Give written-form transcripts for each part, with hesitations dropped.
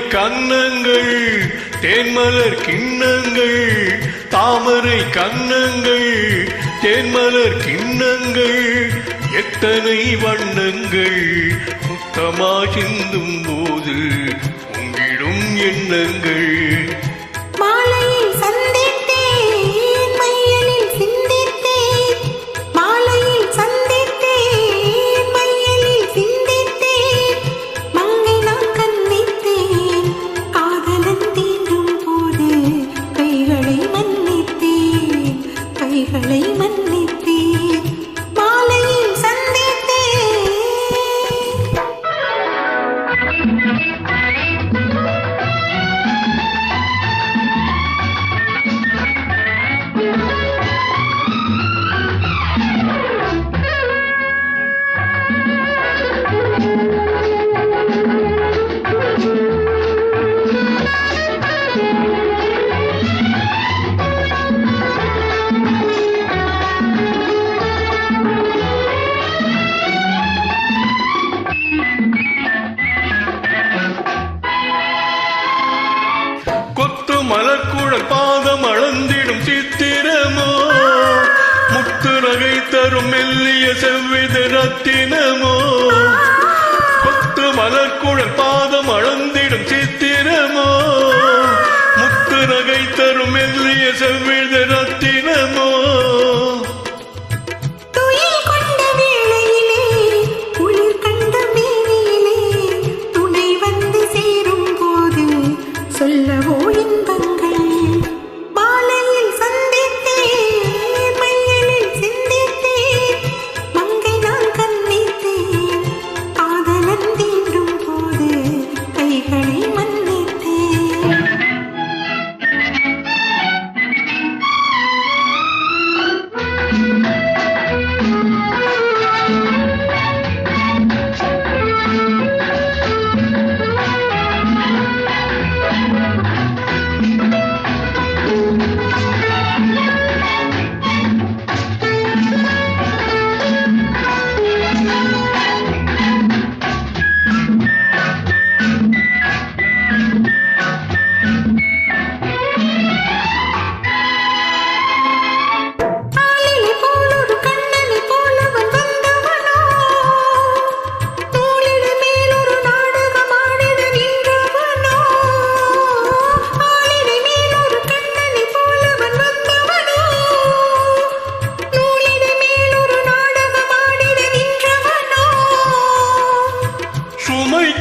கன்னங்கள் தேன்மலர் கிண்ணங்கள், தாமரை கன்னங்கள் தேன்மலர் கிண்ணங்கள், எத்தனை வண்ணங்கள் முத்தமா சிந்தும் போது உங்கிடும் எண்ணங்கள். மலர்குழல் பாதம் அளந்திடும் சித்திரமோ, முத்து நகை தரும் மெல்லிய செவ்வித ரத்தினமோ. கொத்து மலர்குழல் பாதம் அளந்திடும் சித்திரமோ, முத்து நகை தரும் மெல்லிய செவ்வித ரத்தினமோ. சொல்லவோ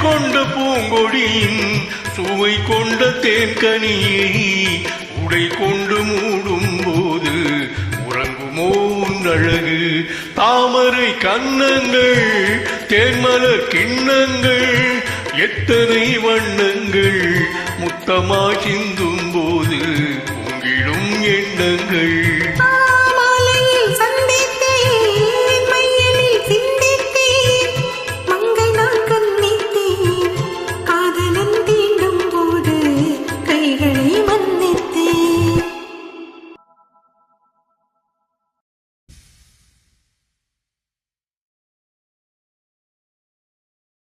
கொண்ட பூங்கொடியின் சுவை கொண்ட தேன்கனியை உடை கொண்டு மூடும் போது உறங்குமோ அழகு. தாமரை கன்னங்கள் தேன்மலர் கிண்ணங்கள், எத்தனை வண்ணங்கள் முத்தமா சிந்தும் போது உங்கிடும் எண்ணங்கள்.